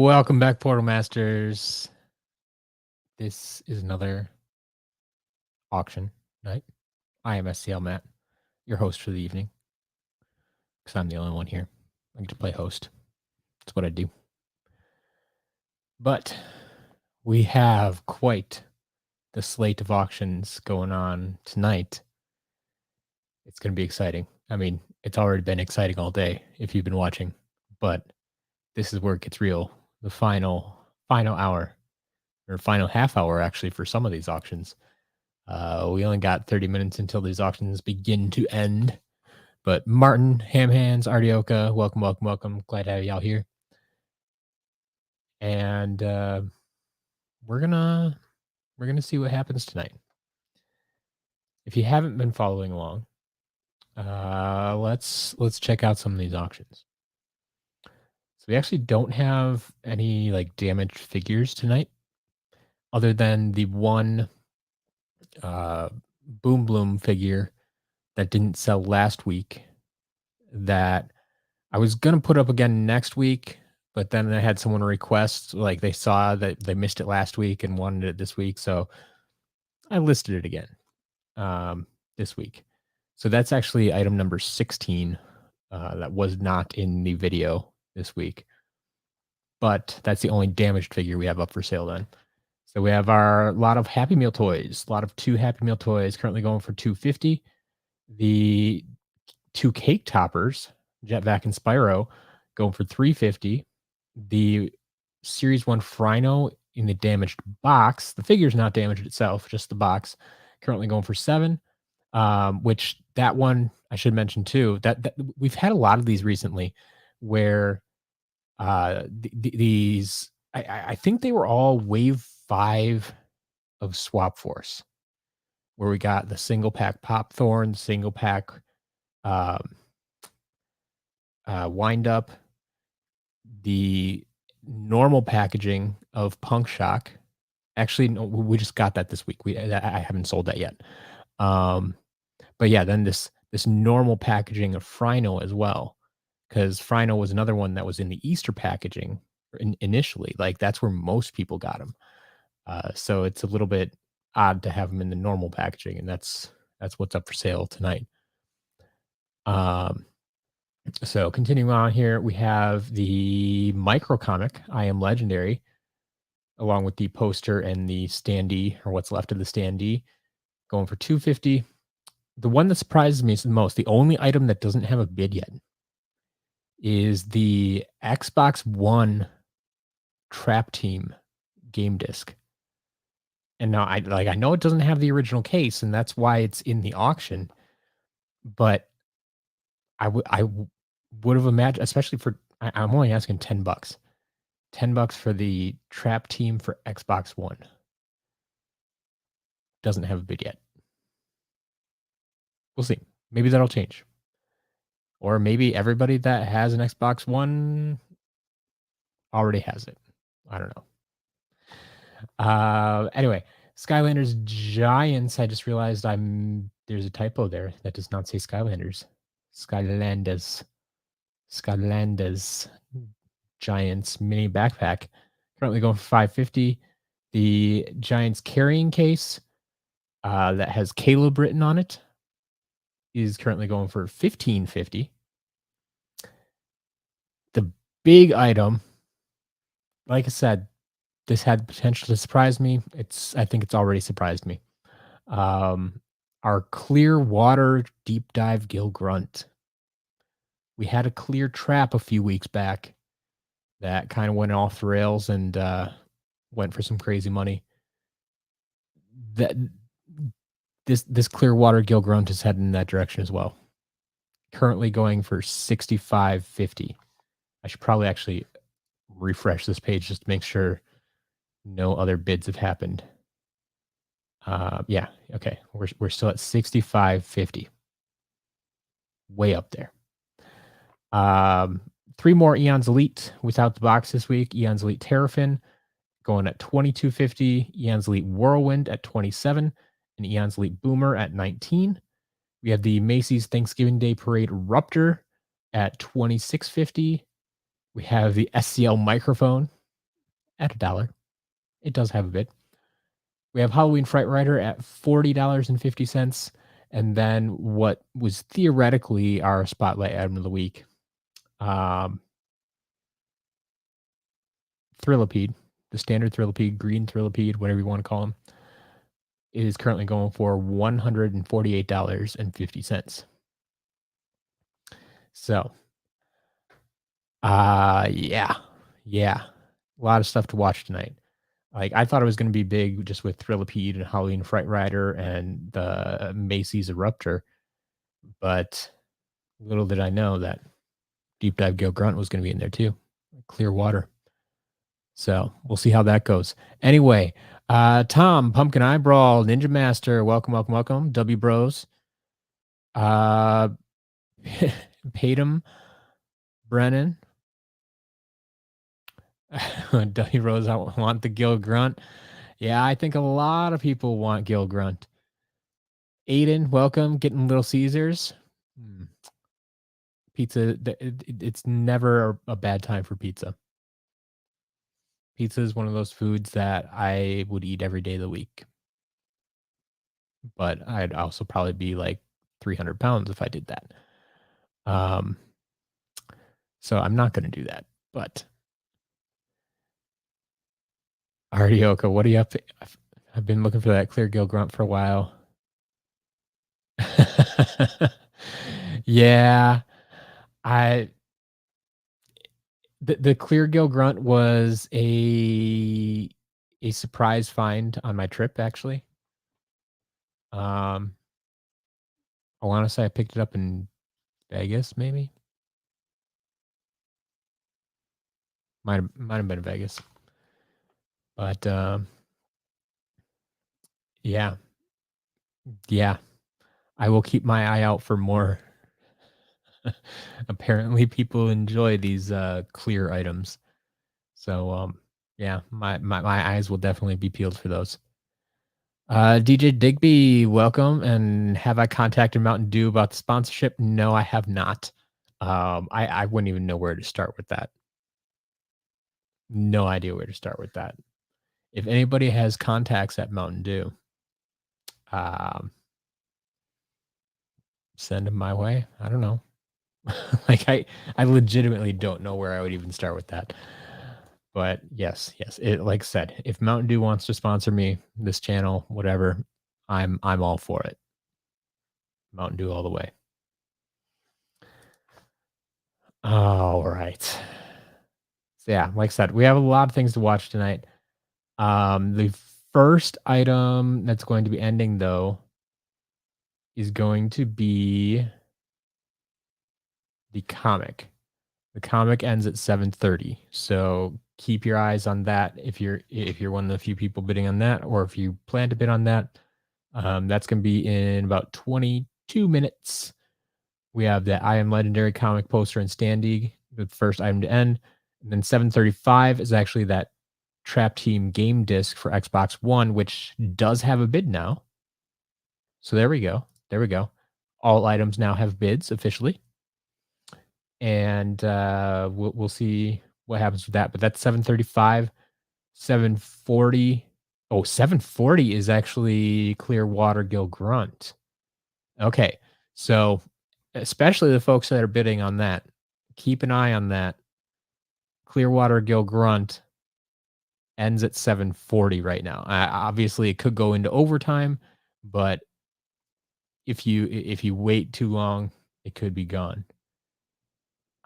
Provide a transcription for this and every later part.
Welcome back, Portal Masters. This is another auction night. I am SCL Matt, your host for the evening, because I'm the only one here. I get to play host. That's what I do. But we have quite the slate of auctions going on tonight. It's going to be exciting. I mean, it's already been exciting all day if you've been watching, but this is where it gets real. The final hour, or final half hour, actually, for some of these auctions. We only got 30 minutes until these auctions begin to end. But Martin, Ham Hands, Ardioka, welcome. Glad to have y'all here. And we're gonna see what happens tonight. If you haven't been following along, let's check out some of these auctions. So we actually don't have any like damaged figures tonight, other than the one Boom Bloom figure that didn't sell last week that I was going to put up again next week, but then I had someone request, like they saw that they missed it last week and wanted it this week. So I listed it again this week. So that's actually item number 16 that was not in the video this week. But that's the only damaged figure we have up for sale then. So we have our lot of Happy Meal toys, a lot of 2 Happy Meal toys currently going for $250. The 2 cake toppers, Jetvac and Spyro, going for $350. The Series 1 Frino in the damaged box, the figure's not damaged itself, just the box, currently going for $7. Which that one I should mention too, that we've had a lot of these recently where these I think they were all wave 5 of Swap Force, where we got the single pack Pop Thorn, single pack Wind Up, the normal packaging of Punk Shock. Actually, no, we just got that this week. I haven't sold that yet. But yeah, then this normal packaging of Frino as well, because Frino was another one that was in the Easter packaging initially. Like that's where most people got them. So it's a little bit odd to have them in the normal packaging, and that's what's up for sale tonight. So continuing on here, we have the micro comic, I Am Legendary, along with the poster and the standee, or what's left of the standee, going for $250. The one that surprises me the most, the only item that doesn't have a bid yet, is the Xbox One Trap Team game disc. And now I know it doesn't have the original case, and that's why it's in the auction. But I would have imagined, especially for, I'm only asking $10. $10 for the Trap Team for Xbox One. Doesn't have a bid yet. We'll see. Maybe that'll change. Or maybe everybody that has an Xbox One already has it. I don't know. Anyway, Skylanders Giants. I just realized there's a typo there. That does not say Skylanders. Skylanders Giants mini backpack, currently going for $550. The Giants carrying case that has Caleb written on it is currently going for $15.50. The big item, like I said, this had potential to surprise me. I think it's already surprised me. Our clear water deep dive Gill Grunt. We had a clear trap a few weeks back that kind of went off the rails and went for some crazy money. That this clear water Gill Grunt is heading in that direction as well. Currently going for $65.50. I should probably actually refresh this page just to make sure no other bids have happened. Yeah, okay. We're still at $65.50. Way up there. 3 more Eon's Elite without the box this week. Eon's Elite Terrafin going at $22.50. Eon's Elite Whirlwind at $27. And Eon's Elite Boomer at $19. We have the Macy's Thanksgiving Day Parade Ruptor at $26.50. We have the SCL microphone at $1. It does have a bid. We have Halloween Fright Rider at $40.50. And then what was theoretically our spotlight item of the week, um, Thrillipede, the standard Thrillipede, Green Thrillipede, whatever you want to call him, is currently going for $148.50. So, yeah, yeah, a lot of stuff to watch tonight. Like, I thought it was gonna be big just with Thrillipede and Halloween Fright Rider and the Macy's Eruptor, but little did I know that Deep Dive Gill Grunt was gonna be in there too. Clear water. So, we'll see how that goes. Anyway, Tom, Pumpkin Eye Brawl, Ninja Master, welcome, welcome, welcome. W Bros. Uh, Patum, Brennan. W Rose, I want the Gill Grunt. Yeah, I think a lot of people want Gill Grunt. Aiden, welcome. Getting Little Caesars. Pizza, it's never a bad time for pizza. Pizza is one of those foods that I would eat every day of the week. But I'd also probably be like 300 pounds if I did that. So I'm not going to do that. But Artioka, what are you up to? I've been looking for that clear gill grunt for a while. Yeah, the clear gill grunt was a surprise find on my trip, actually. I want to say I picked it up in Vegas, maybe. Might have been in Vegas, but yeah, I will keep my eye out for more. Apparently, people enjoy these clear items, so yeah, my eyes will definitely be peeled for those. DJ Digby, welcome. And have I contacted Mountain Dew about the sponsorship? No, I have not. I wouldn't even know where to start with that. No idea where to start with that. If anybody has contacts at Mountain Dew, send them my way. I don't know. Like I legitimately don't know where I would even start with that. But yes, it, like I said, if Mountain Dew wants to sponsor me, this channel, whatever, I'm all for it. Mountain Dew all the way. All right. So yeah, like I said, we have a lot of things to watch tonight. The first item that's going to be ending though is going to be the comic. The comic ends at 7:30. So keep your eyes on that if you're one of the few people bidding on that, or if you plan to bid on that. That's going to be in about 22 minutes. We have the I Am Legendary comic poster and standee, the first item to end. And then 7:35 is actually that Trap Team game disc for Xbox One, which does have a bid now. So there we go. There we go. All items now have bids officially. And we'll see what happens with that. But that's 7:35, 7:40. Oh, 7:40 is actually Clearwater Gill Grunt. Okay. So especially the folks that are bidding on that, keep an eye on that. Clearwater Gill Grunt ends at 7:40 right now. Obviously, it could go into overtime, but if you wait too long, it could be gone.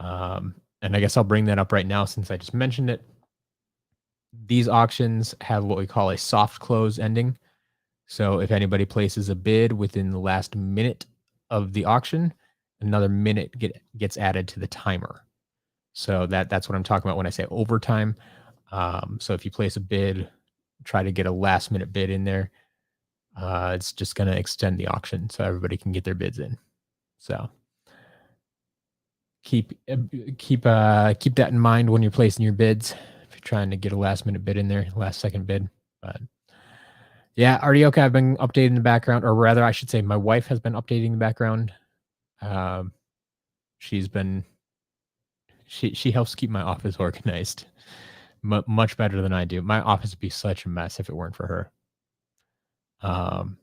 And I guess I'll bring that up right now since I just mentioned it. These auctions have what we call a soft close ending. So if anybody places a bid within the last minute of the auction, another minute gets added to the timer. So that's what I'm talking about when I say overtime. So if you place a bid, try to get a last minute bid in there. It's just going to extend the auction so everybody can get their bids in. So keep that in mind when you're placing your bids. If you're trying to get a last minute bid in there, last second bid. But yeah, Artioka, I've been updating the background, or rather, I should say, my wife has been updating the background. She's been she helps keep my office organized. Much better than I do. My office would be such a mess if it weren't for her. Um,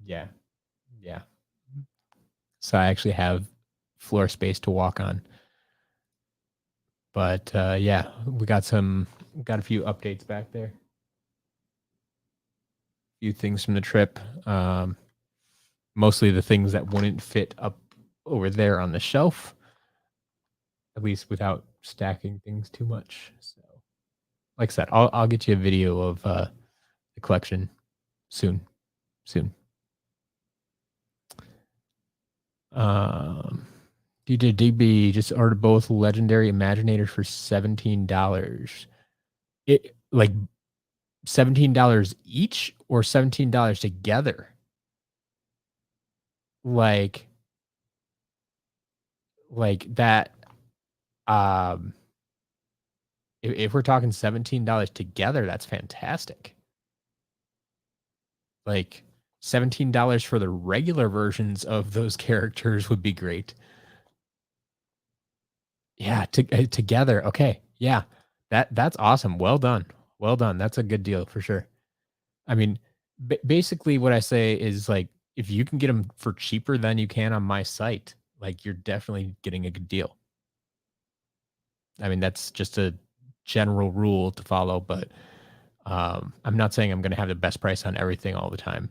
yeah, yeah. So I actually have floor space to walk on. But yeah, got a few updates back there. A few things from the trip. Mostly the things that wouldn't fit up over there on the shelf, at least without stacking things too much. So, like I said, I'll get you a video of the collection soon. Soon. DJ DB just ordered both legendary imaginators for $17. It like $17 each or $17 together? Like that um if we're talking $17 together, that's fantastic. Like $17 for the regular versions of those characters would be great. Yeah, together. Okay. Yeah. That's awesome. Well done. Well done. That's a good deal for sure. I mean, basically what I say is like if you can get them for cheaper than you can on my site, like you're definitely getting a good deal. I mean, that's just a general rule to follow, but I'm not saying I'm going to have the best price on everything all the time.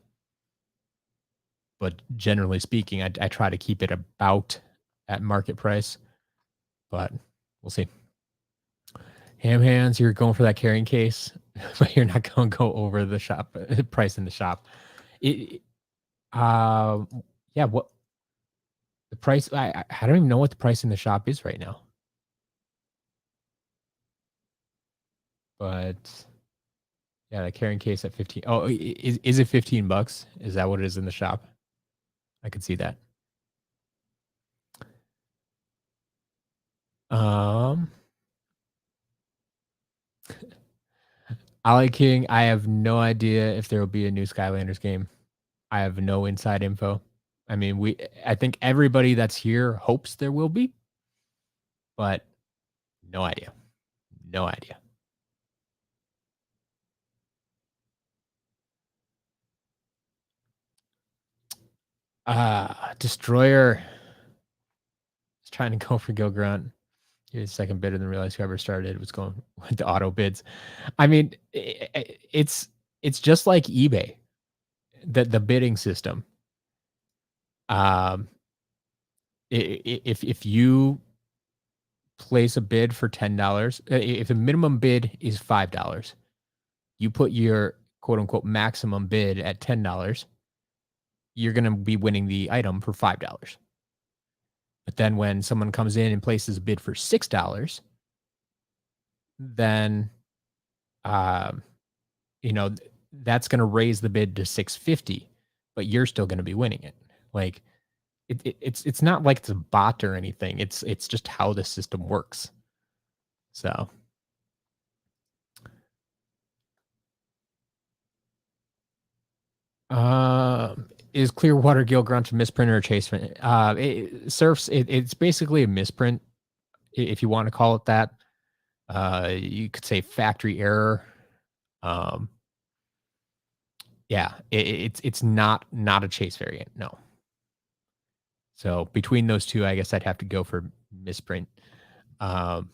But generally speaking, I try to keep it about at market price, but we'll see. Ham hands, you're going for that carrying case, but you're not going to go over the shop price in the shop. It, uh, yeah, what the price? I don't even know what the price in the shop is right now, but yeah, the carrying case at 15. Oh, is it $15? Is that what it is in the shop? I could see that. Um, Ollie King, I have no idea if there will be a new Skylanders game. I have no inside info. I mean, I think everybody that's here hopes there will be, but no idea. No idea. Destroyer is trying to go for Gill Grunt. He was second bidder than realized whoever started was going with the auto bids. I mean, it's just like eBay, the bidding system. Um, if you place a bid for $10, if the minimum bid is $5, you put your quote unquote maximum bid at $10, you're going to be winning the item for $5. But then when someone comes in and places a bid for $6, then um, you know that's going to raise the bid to 650, but you're still going to be winning it. Like it's not like it's a bot or anything. It's just how the system works. So is Clearwater Gill Grunt a misprint or a chase print? Surfs, it's basically a misprint, if you want to call it that. You could say factory error. Um, yeah, it's not a chase variant, no. So between those two, I guess I'd have to go for misprint. Um,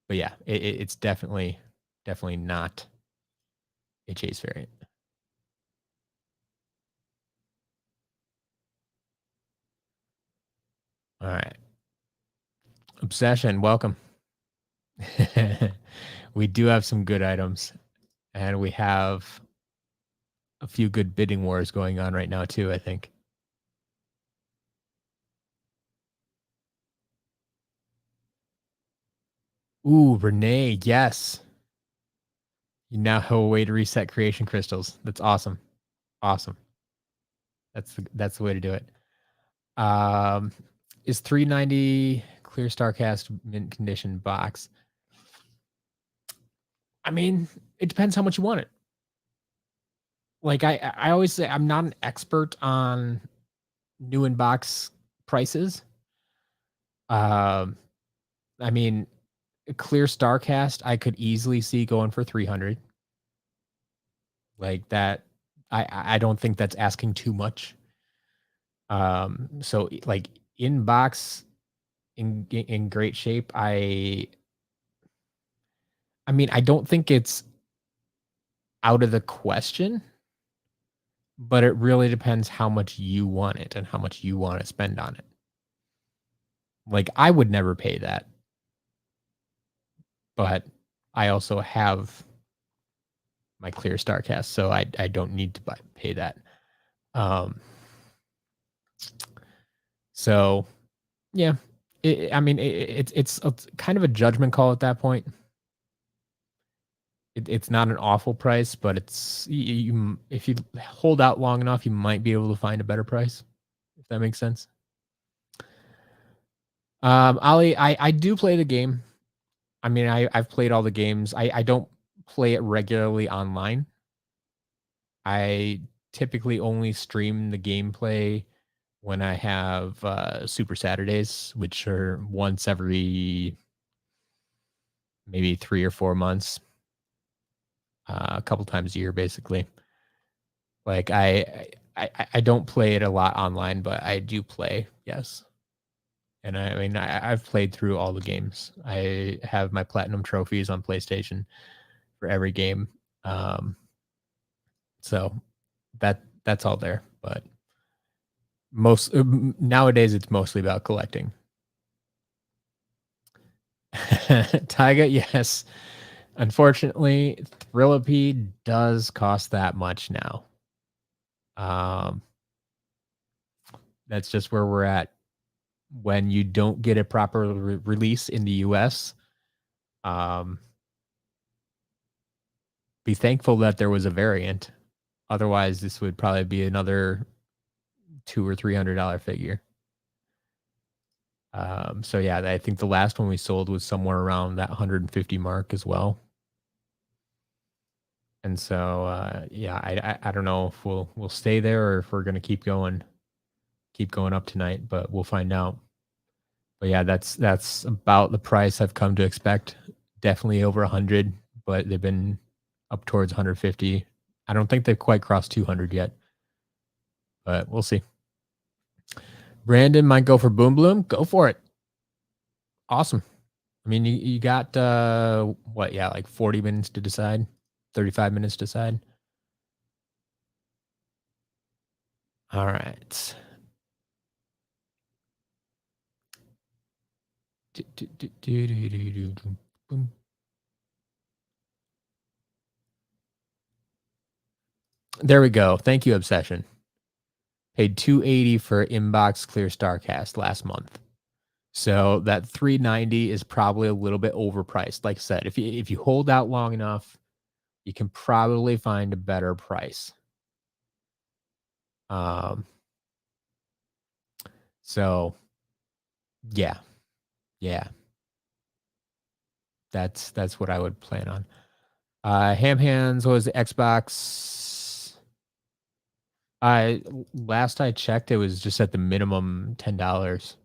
but yeah, it's definitely not a chase variant. All right, Obsession, welcome. We do have some good items, and we have a few good bidding wars going on right now too, I think. Ooh, Renee, yes. You now have a way to reset creation crystals. That's awesome. Awesome. That's the way to do it. Is 390 clear Starcast mint condition box? I mean, it depends how much you want it. Like I always say I'm not an expert on new in box prices. Um I mean, A clear Starcast, I could easily see going for 300. Like that, I don't think that's asking too much. So like in box in great shape. I mean, I don't think it's out of the question, but it really depends how much you want it and how much you want to spend on it. Like I would never pay that, but I also have my clear Starcast, so I don't need to pay that. Um, so yeah, I mean it's kind of a judgment call at that point. It's not an awful price, but it's if you hold out long enough, you might be able to find a better price, if that makes sense. Ollie, I do play the game. I mean, I've played all the games. I don't play it regularly online. I typically only stream the gameplay when I have Super Saturdays, which are once every maybe 3 or 4 months, a couple times a year, basically. Like I don't play it a lot online, but I do play, yes. And I mean, I've played through all the games. I have my platinum trophies on PlayStation for every game. Um, so that's all there. But nowadays, it's mostly about collecting. Taiga, yes. Unfortunately, Thrillipede does cost that much now. Um, that's just where we're at. When you don't get a proper release in the US, um, be thankful that there was a variant. Otherwise, this would probably be another $200 or $300 figure. So yeah, I think the last one we sold was somewhere around that 150 mark as well. And so yeah, I don't know if we'll stay there or if we're gonna keep going up tonight, but we'll find out. But yeah, that's about the price I've come to expect. Definitely over 100, but they've been up towards 150. I don't think they've quite crossed 200 yet, but we'll see. Brandon might go for Boom Bloom. Go for it. Awesome. I mean, you got what? Yeah, like 40 minutes to decide, 35 minutes to decide. All right. Boom. There we go. Thank you, Obsession. Paid 280 for inbox clear Starcast last month. So that 390 is probably a little bit overpriced. Like I said, if you hold out long enough, you can probably find a better price. Um so yeah. Yeah. That's what I would plan on. Ham Hands was the Xbox. I last I checked, it was just at the minimum $10.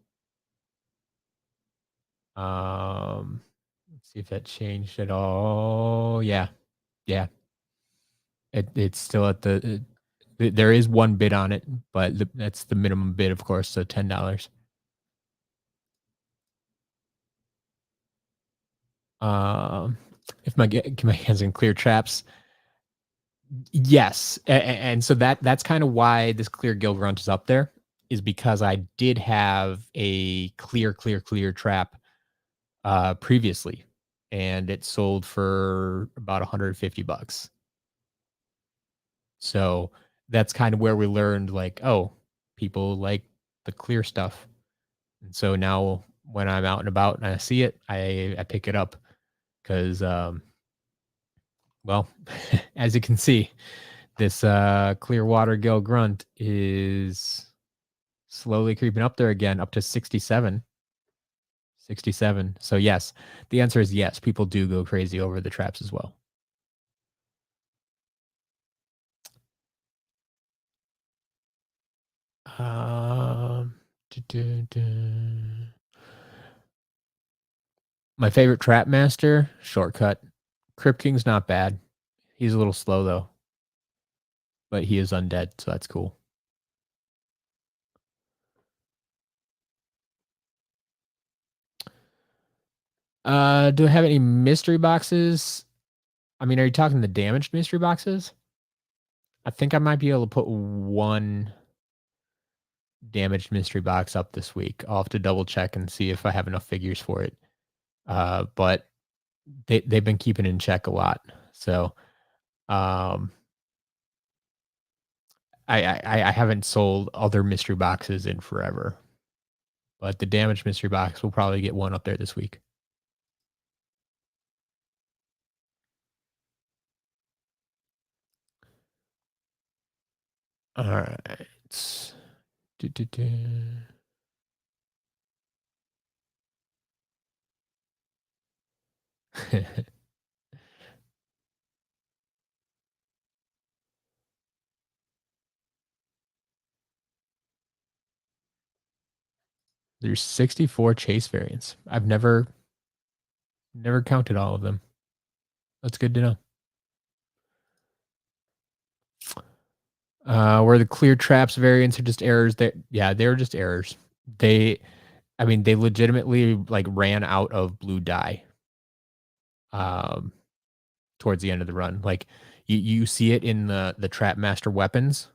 Let's see if that changed at all. Yeah, yeah. It's still at there is one bid on it, but that's the minimum bid, of course, so $10. Um, if my get my hands in clear traps, yes, and so that's kind of why this clear Gill Grunt is up there, is because I did have a clear trap previously, and it sold for about 150 bucks. So that's kind of where we learned, like, oh, people like the clear stuff. And so now when I'm out and about and I see it, I pick it up because well, as you can see, this Clearwater Gill Grunt is slowly creeping up there again, up to 67. 67. So yes, the answer is yes. People do go crazy over the traps as well. Um, My favorite trap master, shortcut. Crypt King's not bad. He's a little slow though, but he is undead, so that's cool. Do I have any mystery boxes? I mean, are you talking the damaged mystery boxes? I think I might be able to put one damaged mystery box up this week. I'll have to double check and see if I have enough figures for it. But they've been keeping in check a lot. So um I haven't sold other mystery boxes in forever. But the damaged mystery box will probably get one up there this week. All right. Do, do, do. There's 64 chase variants. I've never counted all of them. That's good to know. Where the clear traps variants are just errors. They're just errors. They, I mean, they legitimately like ran out of blue dye. Um, Towards the end of the run, like you see it in the trap master weapons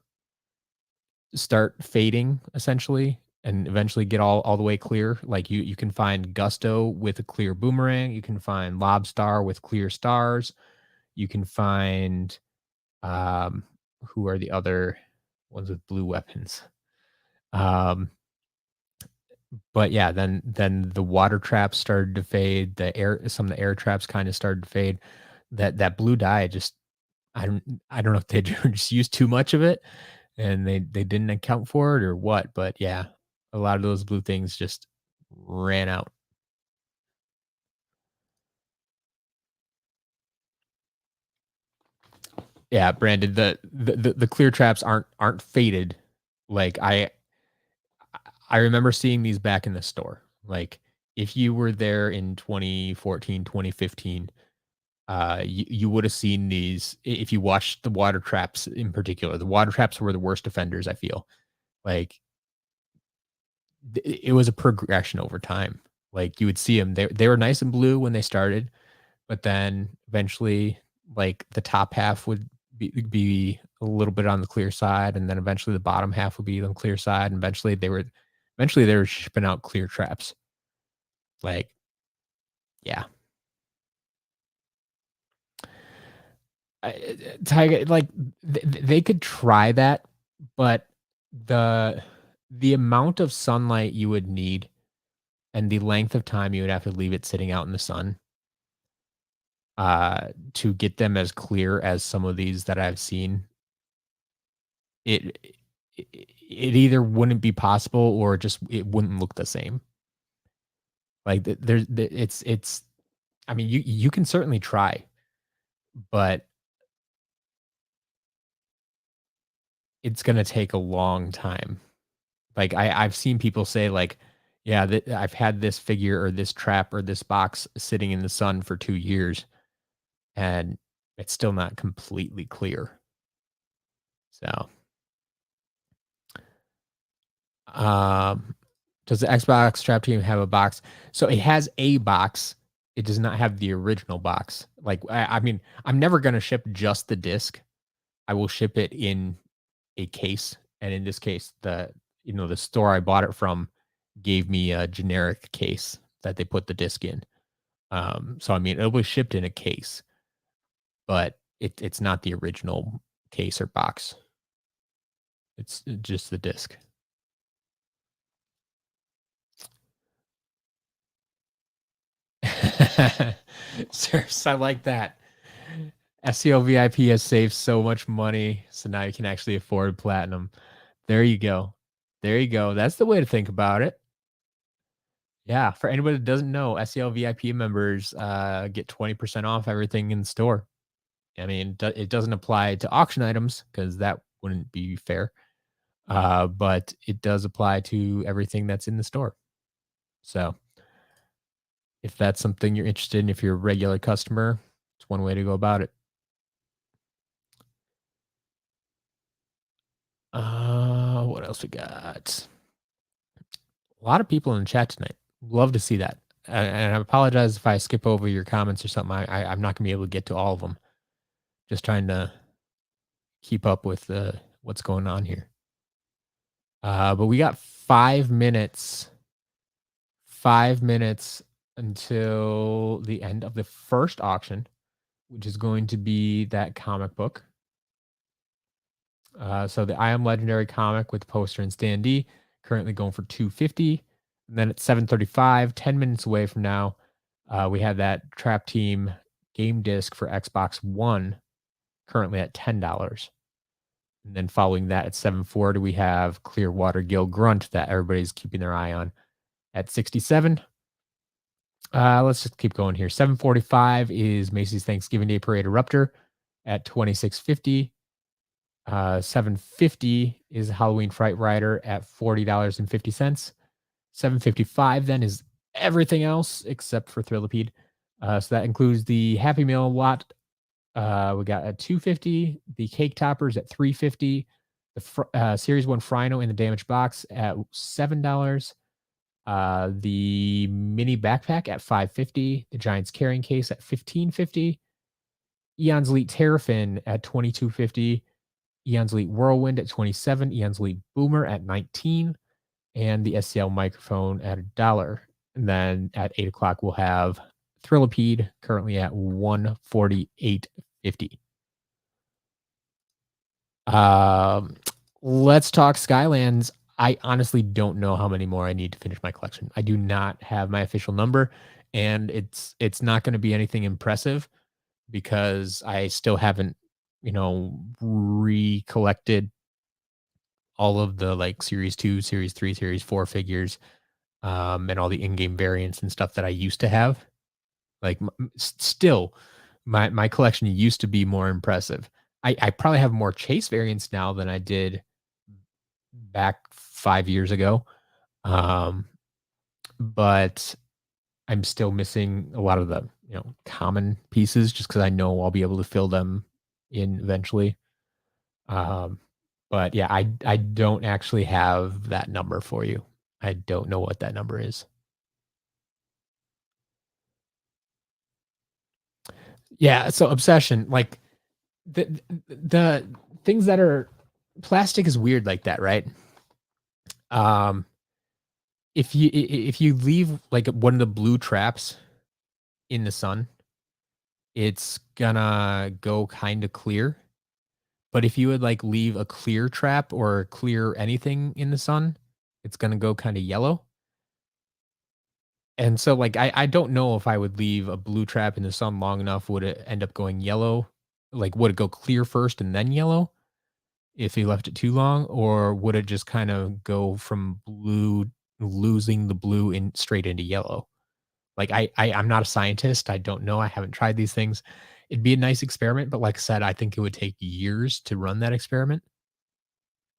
start fading essentially, and eventually get all the way clear. Like you can find Gusto with a clear boomerang. You can find Lobstar with clear stars. You can find um, who are the other ones with blue weapons? Um, but yeah, then the water traps started to fade. Some of the air traps kind of started to fade. That blue dye just I don't know if they just used too much of it and they didn't account for it or what, but yeah, a lot of those blue things just ran out. Yeah, Brandon, the clear traps aren't faded. Like I remember seeing these back in the store. Like if you were there in 2014, 2015, you would have seen these if you watched the water traps in particular. The water traps were the worst offenders, I feel. Like it was a progression over time. Like you would see them, they were nice and blue when they started, but then eventually, like the top half would be a little bit on the clear side, and then eventually the bottom half would be on the clear side, and eventually they were shipping out clear traps. Like, yeah, Tiger, like they could try that, but the the amount of sunlight you would need and the length of time you would have to leave it sitting out in the sun to get them as clear as some of these that I've seen, it it either wouldn't be possible or just it wouldn't look the same. Like it's I mean you can certainly try, but it's gonna take a long time. Like I've seen people say like, yeah, I've had this figure or this trap or this box sitting in the sun for 2 years and it's still not completely clear. So Um, does the Xbox Trap Team have a box? So it has a box. It does not have the original box. Like I mean, I'm never gonna ship just the disc. I will ship it in a case, and in this case, the store I bought it from gave me a generic case that they put the disc in. So I mean, it was shipped in a case, but it's not the original case or box. It's just the disc. Serious, I like that. SEO VIP has saved so much money, so now you can actually afford platinum. There you go. There you go. That's the way to think about it. Yeah, for anybody that doesn't know, SEO VIP members get 20% off everything in the store. I mean, it doesn't apply to auction items because that wouldn't be fair. But it does apply to everything that's in the store. So If that's something you're interested in, if you're a regular customer, it's one way to go about it. What else we got? A lot of people in the chat tonight. Love to see that. And I apologize if I skip over your comments or something. I'm not gonna be able to get to all of them. Just trying to keep up with what's going on here. But we got 5 minutes. 5 minutes until the end of the first auction, which is going to be that comic book. So the I Am Legendary comic with the poster and standee currently going for 250. And then at 7:35, 10 minutes away from now, we have that Trap Team game disc for Xbox One currently at $10. And then following that at 7:40, we have Clearwater Gill Grunt that everybody's keeping their eye on at 67. Let's just keep going here. 7:45 is Macy's Thanksgiving Day Parade Eruptor at 26.50. 7:50 is Halloween Fright Rider at $40.50. 7:55 then is everything else except for Thrillipede. So that includes the Happy Meal lot. We got at 250, the cake toppers at 350, the Series 1 Frino in the damaged box at $7. The mini backpack at 550, the Giants carrying case at 1550, Eon's Elite Terrafin at 2250, Eon's Elite Whirlwind at 27, Eon's Elite Boomer at 19, and the SCL microphone at $1. And then at 8 o'clock, we'll have Thrillipede currently at 148.50. Um, let's talk Skylands. I honestly don't know how many more I need to finish my collection. I do not have my official number, and it's not going to be anything impressive because I still haven't, recollected all of the like Series 2, Series 3, Series 4 figures, and all the in-game variants and stuff that I used to have. Like still, my collection used to be more impressive. I probably have more chase variants now than I did back 5 years ago. But I'm still missing a lot of the, common pieces just because I know I'll be able to fill them in eventually. But yeah, I don't actually have that number for you. I don't know what that number is. Yeah, so obsession, like the things that are plastic is weird like that, right? Um, if you leave like one of the blue traps in the sun, it's gonna go kind of clear. But if you would like leave a clear trap or clear anything in the sun, it's gonna go kind of yellow. And so like I don't know if I would leave a blue trap in the sun long enough, would it end up going yellow? Like would it go clear first and then yellow if you left it too long? Or would it just kind of go from blue, losing the blue in straight into yellow? Like I'm not a scientist. I don't know. I haven't tried these things. It'd be a nice experiment, but like I said, I think it would take years to run that experiment,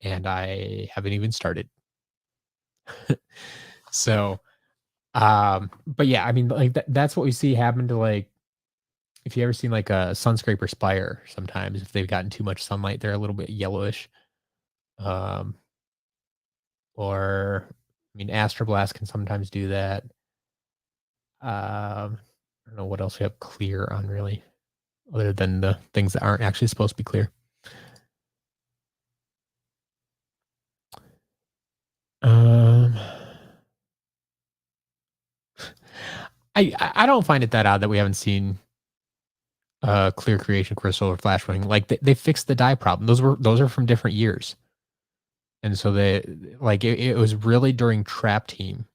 and I haven't even started. So, but yeah, I mean, like that's what we see happen to like if you ever seen like a sunscraper spire. Sometimes if they've gotten too much sunlight, they're a little bit yellowish. Um, or I mean, Astroblast can sometimes do that. I don't know what else we have clear on really, other than the things that aren't actually supposed to be clear. Um, I don't find it that odd that we haven't seen clear creation crystal or flashwing. Like they fixed the dye problem. Those are from different years, and so they like it was really during Trap Team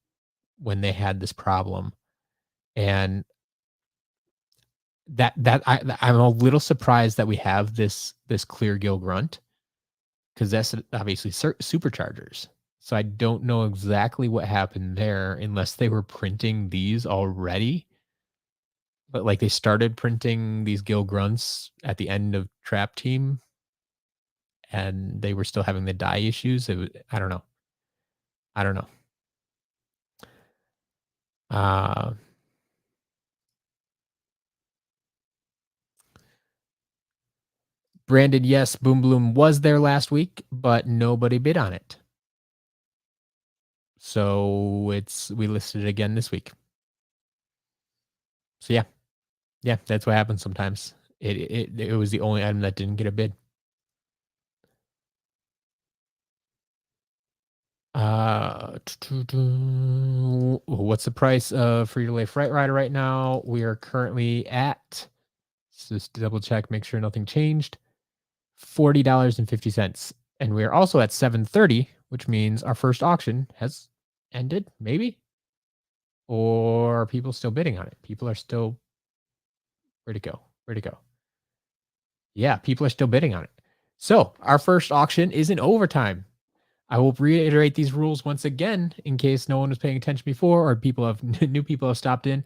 when they had this problem, and I'm a little surprised that we have this clear gill grunt because that's obviously superchargers. So I don't know exactly what happened there unless they were printing these already. But like they started printing these gill grunts at the end of Trap Team and they were still having the dye issues. I don't know. I don't know. Uh Brandon, yes, Boom Bloom was there last week, but nobody bid on it. So we listed it again this week. So yeah. Yeah, that's what happens sometimes. It was the only item that didn't get a bid. What's the price of Free to Lay Fright Rider right now? We are currently at, just double check, make sure nothing changed. $40.50. And we're also at 7:30, which means our first auction has ended, maybe? Or are people still bidding on it? People are still, where'd it go? Where'd it go? Yeah, people are still bidding on it. So our first auction is in overtime. I will reiterate these rules once again in case no one was paying attention before or people have new people have stopped in.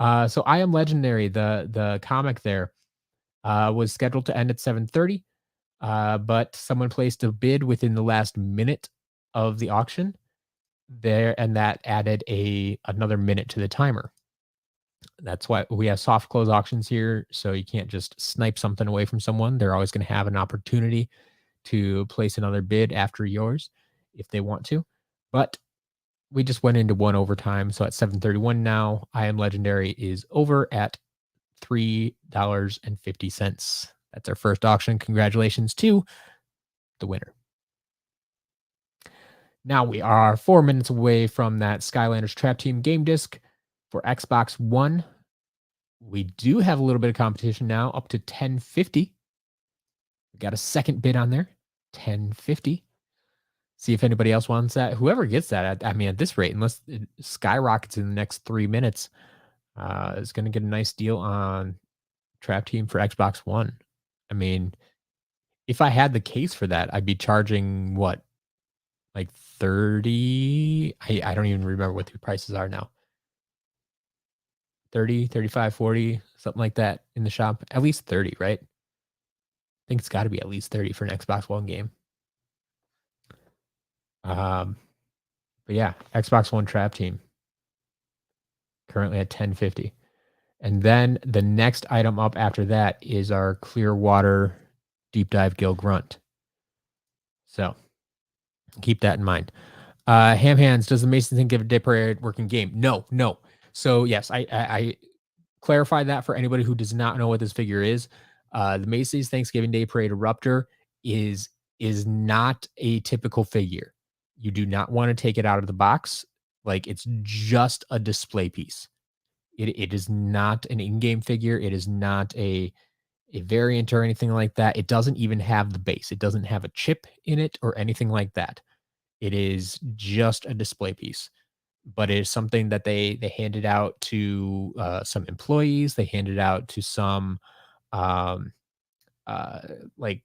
So I Am Legendary, the comic there, was scheduled to end at 7:30, but someone placed a bid within the last minute of the auction there, and that added another minute to the timer. That's why we have soft close auctions here, so you can't just snipe something away from someone. They're always going to have an opportunity to place another bid after yours if they want to. But we just went into one overtime. So at 7:31 now, I Am Legendary is over at $3.50. That's our first auction. Congratulations to the winner. Now we are 4 minutes away from that Skylanders Trap Team game disc for Xbox One. We do have a little bit of competition now, up to 1050. We got a second bid on there, 1050. See if anybody else wants that. Whoever gets that, I mean, at this rate, unless it skyrockets in the next 3 minutes, is going to get a nice deal on Trap Team for Xbox One. I mean, if I had the case for that, I'd be charging what, like 30? I don't even remember what the prices are now. 30, 35, 40, something like that in the shop. At least 30, right? I think it's got to be at least 30 for an Xbox One game. But yeah, Xbox One Trap Team currently at 1050. And then the next item up after that is our Clearwater Deep Dive Gill Grunt. So keep that in mind. Ham Hands, does the Mason thing give a day parade working game? No, no. So yes, I clarify that for anybody who does not know what this figure is. The Macy's Thanksgiving Day Parade Eruptor is not a typical figure. You do not want to take it out of the box. Like, it's just a display piece. It is not an in-game figure. It is not a variant or anything like that. It doesn't even have the base. It doesn't have a chip in it or anything like that. It is just a display piece. But it is something that they handed out to some employees. They handed out to some um, uh, like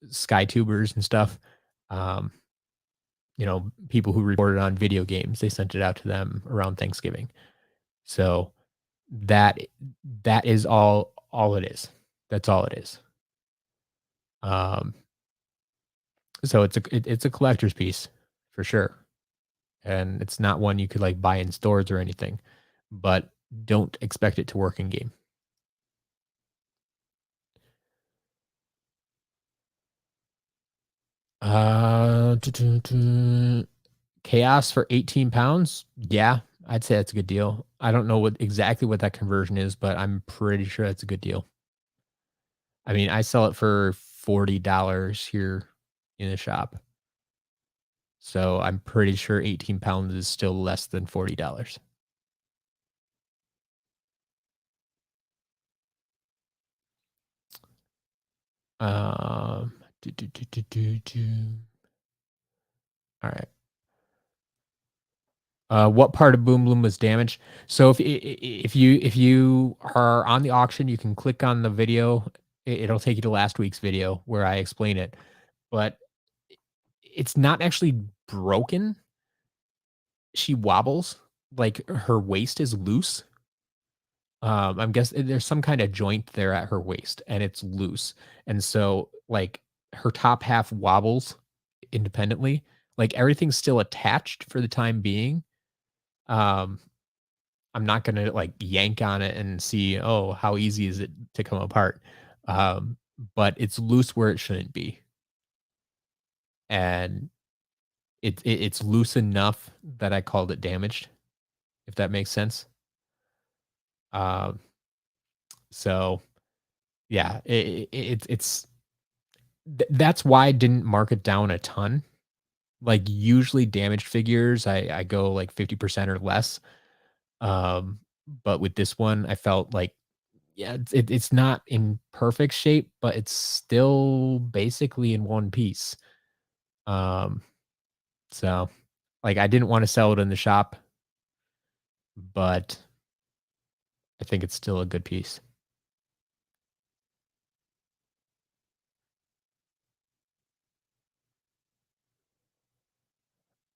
sky tubers and stuff. Um, people who reported on video games. They sent it out to them around Thanksgiving. So that that is all it is. That's all it is. Um, so it's a collector's piece for sure, and it's not one you could like buy in stores or anything. But don't expect it to work in game. Chaos for 18 pounds. Yeah, I'd say that's a good deal. I don't know exactly what that conversion is, but I'm pretty sure that's a good deal. I mean, I sell it for $40 here in the shop. So I'm pretty sure 18 pounds is still less than $40. Um, do, do, do, do, do, do. All right. What part of Boom Bloom was damaged? So if you are on the auction, you can click on the video. It'll take you to last week's video where I explain it. But it's not actually broken. She wobbles, like her waist is loose. I'm guessing there's some kind of joint there at her waist, and it's loose, and so like her top half wobbles independently. Like everything's still attached for the time being. Um, I'm not gonna like yank on it and see, oh, how easy is it to come apart. but it's loose where it shouldn't be. And it's loose enough that I called it damaged, if that makes sense. Um, so yeah, it's that's why I didn't mark it down a ton. Like usually damaged figures, I go like 50% or less. Um, but with this one, I felt like yeah, it's not in perfect shape, but it's still basically in one piece. Um, so like I didn't want to sell it in the shop, but I think it's still a good piece.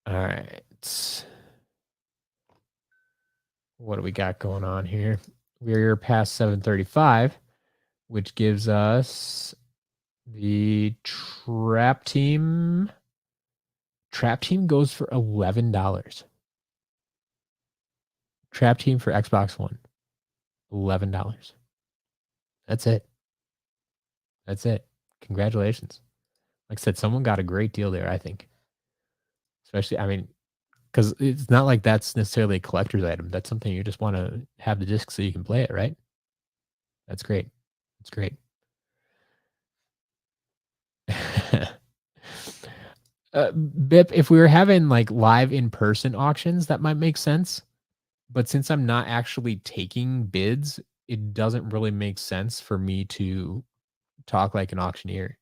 All right. What do we got going on here? We're past 7:35, which gives us the trap team. Trap team goes for $11. Trap team for Xbox One, $11. That's it. That's it. Congratulations. Like I said, someone got a great deal there, I think. Especially, I mean, because it's not like that's necessarily a collector's item. That's something you just want to have the disc so you can play it, right? That's great. That's great. Bip, if we were having like live in person auctions, that might make sense. But since I'm not actually taking bids, it doesn't really make sense for me to talk like an auctioneer.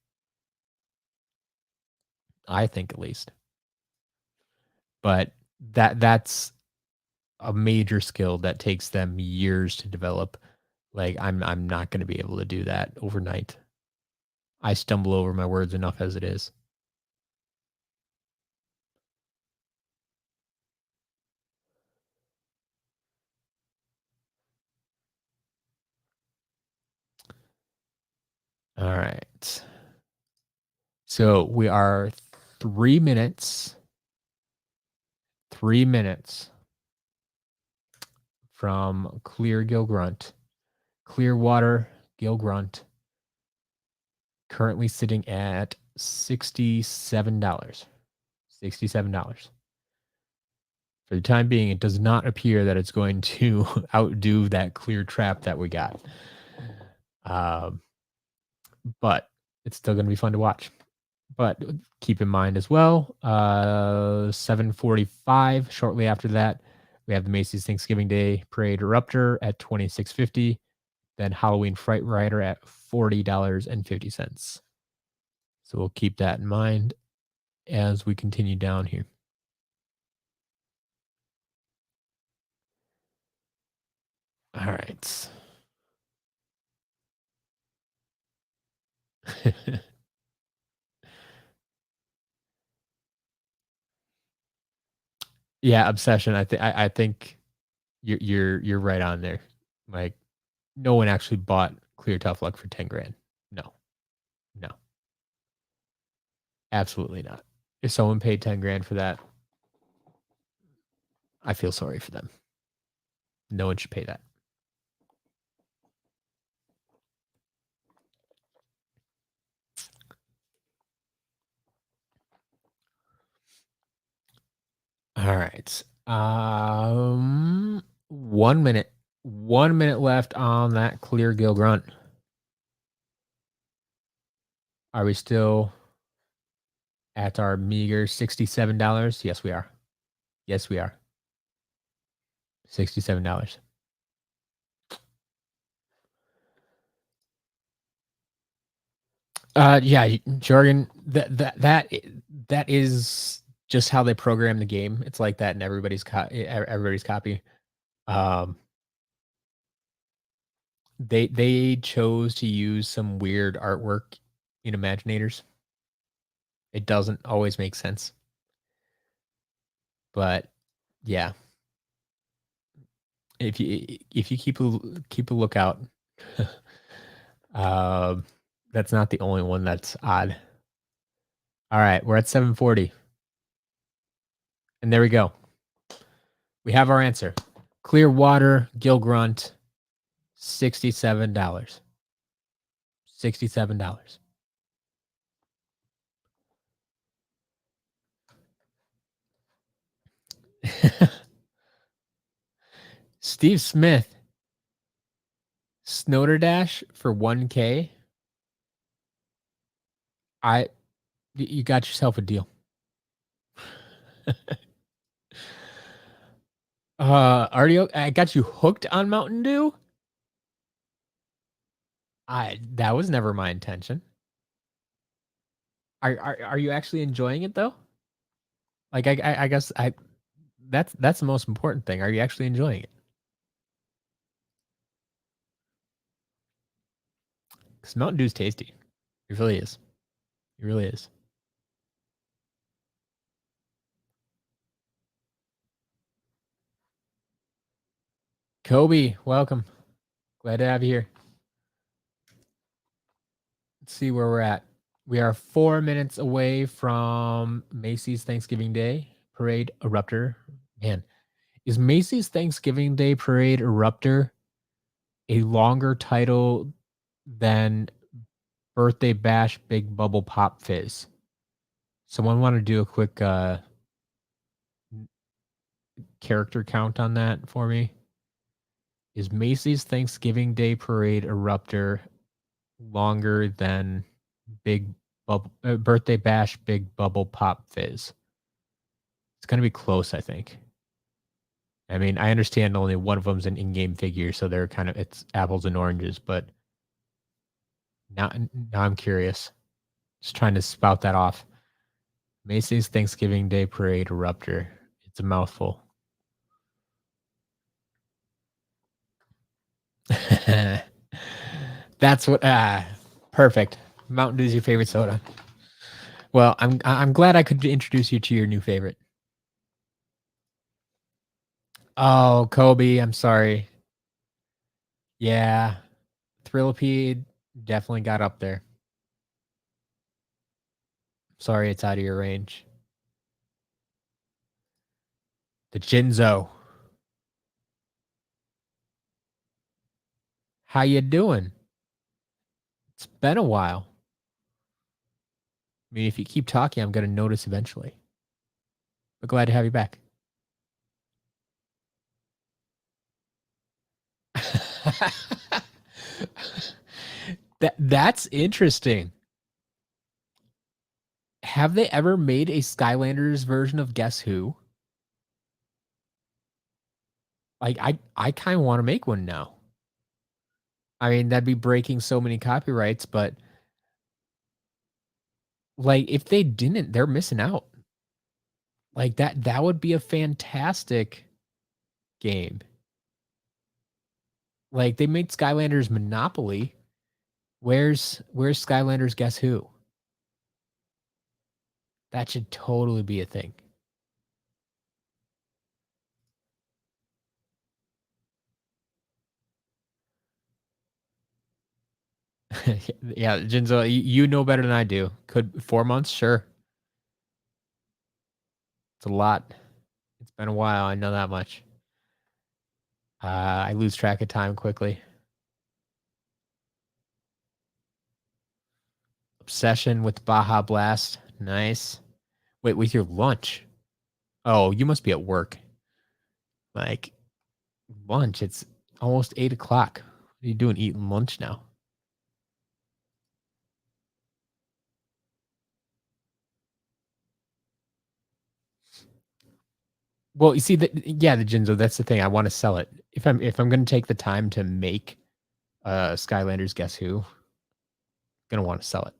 I think at least. But that's a major skill that takes them years to develop. Like I'm not going to be able to do that overnight. I stumble over my words enough as it is. All right. So we are 3 minutes, 3 minutes from Clear Gill Grunt. Clearwater Gill Grunt currently sitting at $67. $67. For the time being, it does not appear that it's going to outdo that clear trap that we got. Um, but it's still going to be fun to watch. But keep in mind as well, 7:45. Shortly after that, we have the Macy's Thanksgiving Day Parade Eruptor at 26.50. Then Halloween Fright Rider at $40.50. So we'll keep that in mind as we continue down here. All right. Yeah, obsession. I think you're right on there. Like no one actually bought Clear Tough Luck for 10 grand. No, no, absolutely not. If someone paid 10 grand for that, I feel sorry for them. No one should pay that. All right. 1 minute. 1 minute left on that Clear Gill Grunt. Are we still at our meager $67? Yes, we are. Yes, we are. $67. Yeah, jargon. That is just how they program the game. It's like that in everybody's copy. Um, they chose to use some weird artwork in Imaginators. It doesn't always make sense, but yeah, if you keep a lookout, um, that's not the only one that's odd. All right, we're at 7:40, and there we go. We have our answer. Clearwater Gill Grunt, $67. $67. Steve Smith, Snowderdash for 1K. You got yourself a deal. I got you hooked on Mountain Dew? That was never my intention. Are you actually enjoying it though? Like I guess that's the most important thing. Are you actually enjoying it? Because Mountain Dew's tasty. It really is. It really is. Kobe, welcome. Glad to have you here. Let's see where we're at. We are 4 minutes away from Macy's Thanksgiving Day Parade Eruptor. Man, is Macy's Thanksgiving Day Parade Eruptor a longer title than Birthday Bash Big Bubble Pop Fizz? Someone want to do a quick character count on that for me? Is Macy's Thanksgiving Day Parade Eruptor longer than Big Bubble Birthday Bash Big Bubble Pop Fizz? It's going to be close, I think. I mean, I understand only one of them's an in-game figure, so they're kind of it's apples and oranges. But now I'm curious. Just trying to spout that off. Macy's Thanksgiving Day Parade Eruptor. It's a mouthful. That's what. Perfect. Mountain Dew is your favorite soda. Well, I'm glad I could introduce you to your new favorite. Oh, Kobe, I'm sorry. Yeah, Thrillipede definitely got up there. Sorry, it's out of your range. The Jinzo. How you doing? It's been a while. I mean, if you keep talking, I'm going to notice eventually. But glad to have you back. That's interesting. Have they ever made a Skylanders version of Guess Who? Like I kind of want to make one now. I mean, that'd be breaking so many copyrights, but like if they didn't, they're missing out. Like that would be a fantastic game. Like they made Skylanders Monopoly. Where's Skylanders Guess Who? That should totally be a thing. Yeah, Jinzo, you know better than I do. Could 4 months? Sure. It's a lot. It's been a while. I know that much. I lose track of time quickly. Obsession with Baja Blast. Nice. Wait, with your lunch? Oh, you must be at work. Like lunch. It's almost 8 o'clock. What are you doing eating lunch now? Well, you see the Jinzo, that's the thing. I want to sell it. If I'm going to take the time to make Skylanders Guess Who, going to want to sell it.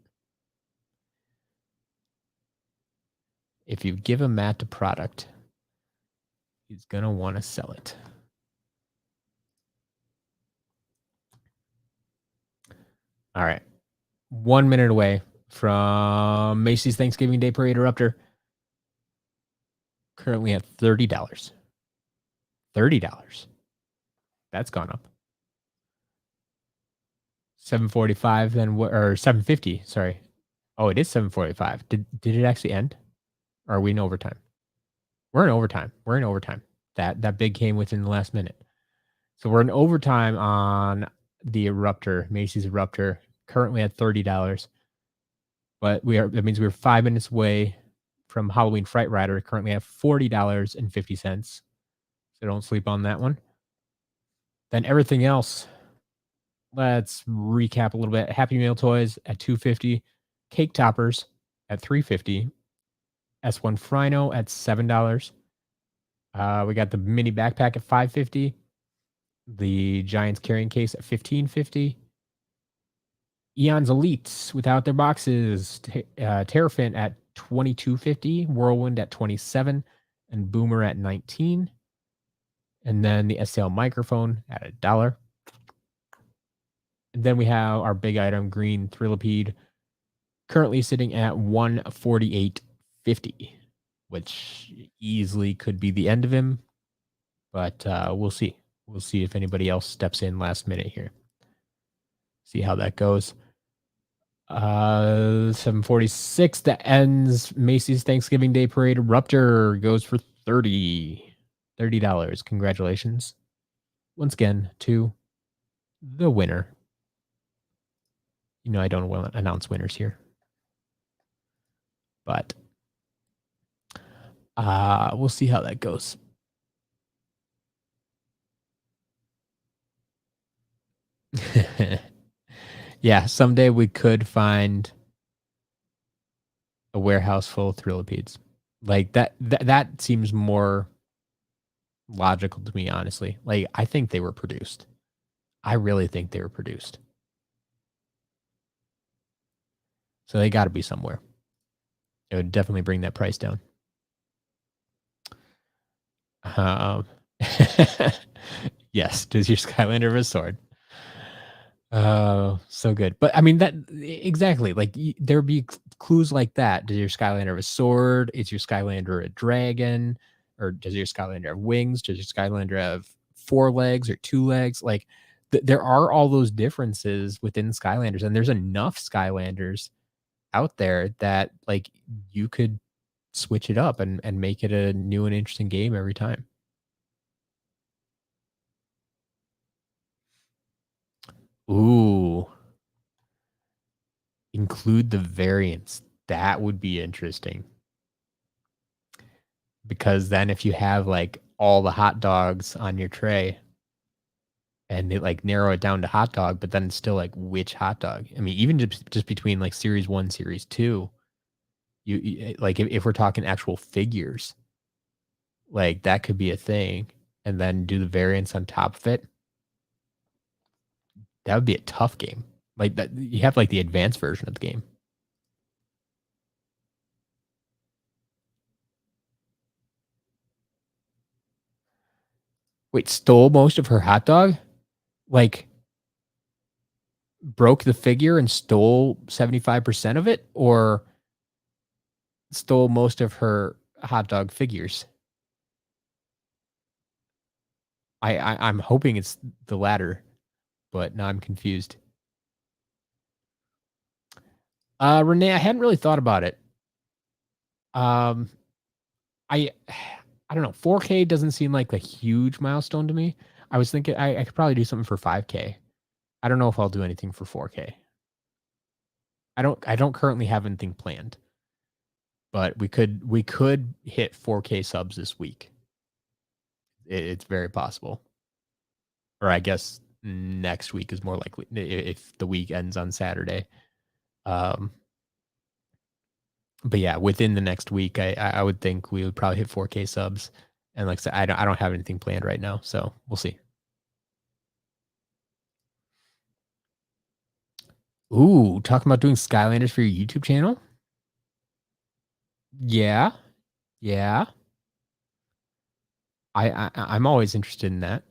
If you give a Matt a product, he's going to want to sell it. All right. 1 minute away from Macy's Thanksgiving Day Parade Eruptor. Currently at $30. $30. That's gone up. 745 then what, or 750, sorry. Oh, it is 745. Did it actually end? Or are we in overtime? We're in overtime. We're in overtime. That big came within the last minute. So we're in overtime on the Eruptor, Macy's Eruptor. currently at $30. But that means we're 5 minutes away from Halloween Fright Rider, currently at $40.50. So don't sleep on that one. Then everything else, let's recap a little bit. Happy Meal toys at 250, cake toppers at 350, S1 Frino at $7. We got the mini backpack at 550, the Giants carrying case at 1550, Eon's Elites without their boxes, Terrafin at 2250, Whirlwind at 27, and Boomer at 19. And then the STL microphone at $1. And then we have our big item, Green Thrillipede, currently sitting at 148.50, which easily could be the end of him, but we'll see. We'll see if anybody else steps in last minute here. See how that goes. 746 that ends Macy's Thanksgiving Day Parade. Rupture goes for $30. Congratulations once again to the winner. You know I don't want to announce winners here, but we'll see how that goes. Yeah, someday we could find a warehouse full of Thrillipedes. Like that seems more logical to me, honestly. Like I think they were produced. I really think they were produced. So they got to be somewhere. It would definitely bring that price down. Um, yes, does your Skylander have a sword? Oh, so good. But I mean that exactly. Like there'd be clues like that. Does your Skylander have a sword? Is your Skylander a dragon? Or does your Skylander have wings? Does your Skylander have 4 legs or 2 legs? Like there are all those differences within Skylanders, and there's enough Skylanders out there that like you could switch it up and make it a new and interesting game every time. Ooh, include the variants. That would be interesting. Because then if you have like all the hot dogs on your tray and they like narrow it down to hot dog, but then it's still like which hot dog? I mean, even just between like series 1, series 2, like if we're talking actual figures, like that could be a thing. And then do the variants on top of it. That would be a tough game. Like that you have like the advanced version of the game. Wait, stole most of her hot dog? Like broke the figure and stole 75% of it, or stole most of her hot dog figures? I'm hoping it's the latter, but now I'm confused. Renee, I hadn't really thought about it. Um, I I don't know. 4K doesn't seem like a huge milestone to me. I was thinking I could probably do something for 5K. I don't know if I'll do anything for 4K. I don't currently have anything planned, but we could hit 4K subs this week. It's very possible. Or I guess next week is more likely if the week ends on Saturday. Um, but yeah, within the next week, I would think we would probably hit 4K subs. And like I said, I don't have anything planned right now, so we'll see. Ooh, talking about doing Skylanders for your YouTube channel? Yeah, yeah. I'm always interested in that.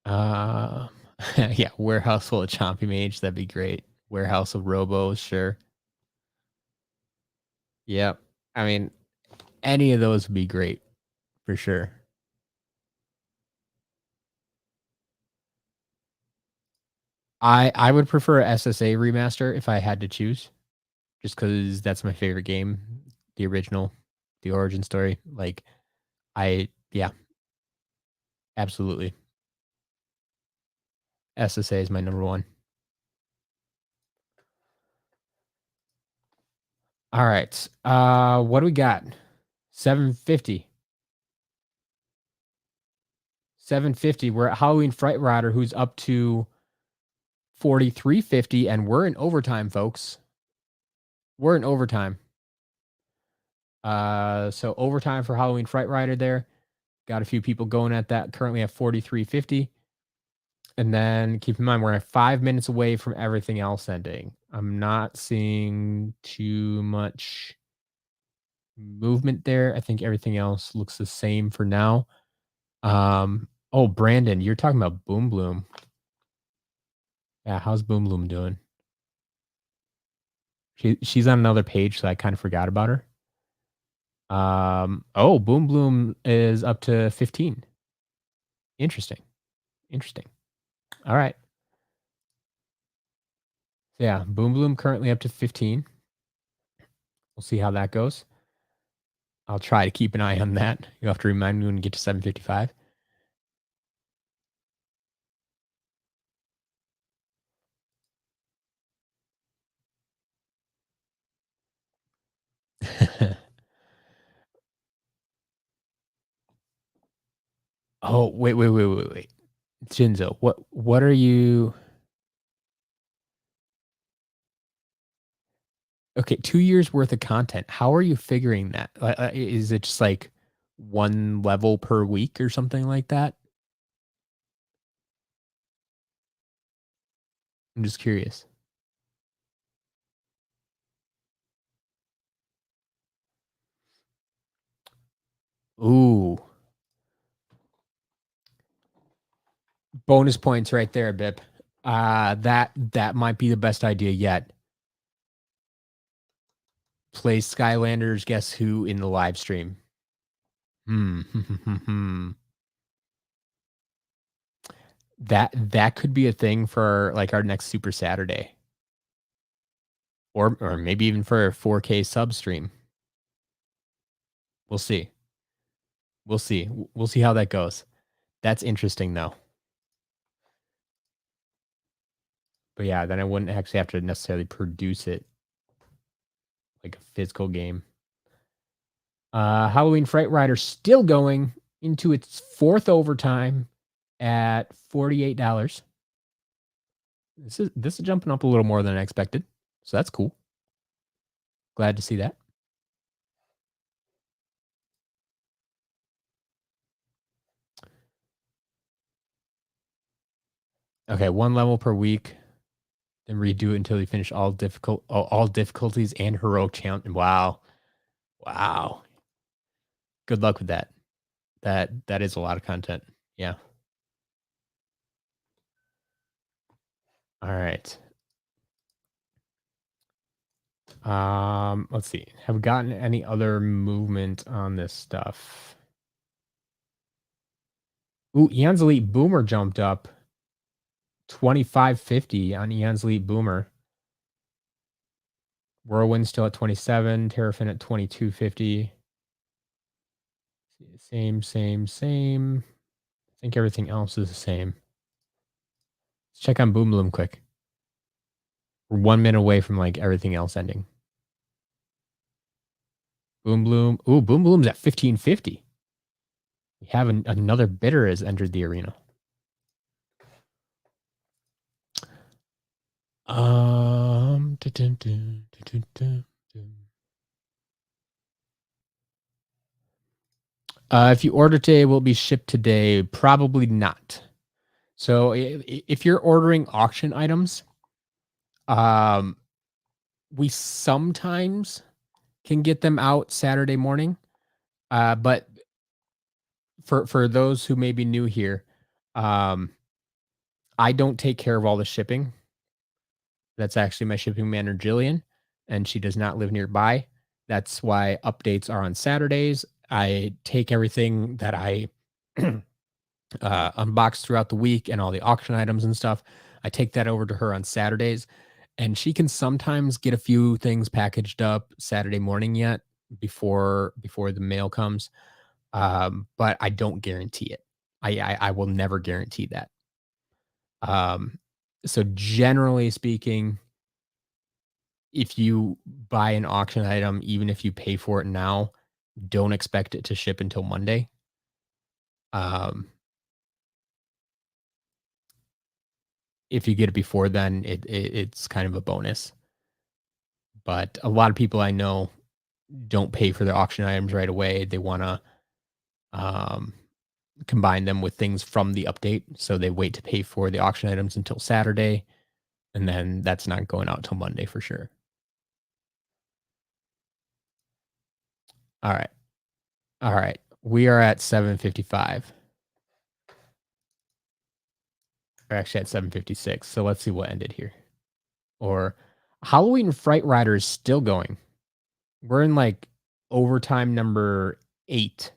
Uh, yeah, warehouse full of Chompy Mage, that'd be great. Warehouse of Robos, sure. Yep. I mean, any of those would be great for sure. I would prefer a SSA remaster if I had to choose. just because that's my favorite game, the original, the origin story. Like, yeah, absolutely. SSA is my number one. All right. What do we got? 750. 750. We're at Halloween Fright Rider, who's up to 4350, and we're in overtime, folks. We're in overtime. So overtime for Halloween Fright Rider there. Got a few people going at that. Currently at 4350. And then keep in mind we're at 5 minutes away from everything else ending. I'm not seeing too much movement there. I think everything else looks the same for now. Oh, Brandon, you're talking about Boom Bloom. Yeah, how's Boom Bloom doing? She's on another page, so I kind of forgot about her. Oh, Boom Bloom is up to 15. Interesting. Interesting. All right. Yeah, Boom Bloom currently up to 15. We'll see how that goes. I'll try to keep an eye on that. You'll have to remind me when you get to 755. Oh, wait. Shinzo, what are you? Okay, 2 years worth of content. How are you figuring that? Is it just like one level per week or something like that? I'm just curious. Ooh, bonus points right there, Bip. That might be the best idea yet. Play Skylanders Guess Who in the live stream. Hmm. That could be a thing for like our next Super Saturday, or maybe even for a 4K sub stream. We'll see. We'll see. We'll see how that goes. That's interesting though. But yeah, then I wouldn't actually have to necessarily produce it like a physical game. Halloween Fright Rider still going into its fourth overtime at $48. This is jumping up a little more than I expected. So that's cool. Glad to see that. Okay, one level per week. Then redo it until you finish all difficulties and heroic challenge. Wow. Wow. Good luck with that. That is a lot of content. Yeah. All right. Let's see. Have we gotten any other movement on this stuff? Ooh, Eon's Elite Boomer jumped up 2550 on Eon's Elite Boomer. Whirlwind still at 27, Terrafin at 2250. Same. I think everything else is the same. Let's check on Boom Bloom quick. We're 1 minute away from like everything else ending. Boom Bloom. Ooh, Boom Bloom's at 1550. We have another bidder has entered the arena. Dun, dun, dun. If you order today, will it be shipped today? Probably not. So if you're ordering auction items, we sometimes can get them out Saturday morning. But for those who may be new here, I don't take care of all the shipping. That's actually my shipping manager, Jillian, and she does not live nearby. That's why updates are on Saturdays. I take everything that I unbox throughout the week and all the auction items and stuff. I take that over to her on Saturdays. and she can sometimes get a few things packaged up Saturday morning yet before the mail comes, but I don't guarantee it. I will never guarantee that. Um, so generally speaking, if you buy an auction item, even if you pay for it now, don't expect it to ship until Monday. Um, if you get it before then, it's kind of a bonus. But a lot of people I know don't pay for their auction items right away. They want to um, combine them with things from the update, so they wait to pay for the auction items until Saturday, and then that's not going out till Monday for sure. All right, all right. We are at 7:55. We're actually at 7:56. So let's see what ended here. Or Halloween Fright Rider is still going. We're in like overtime number 8.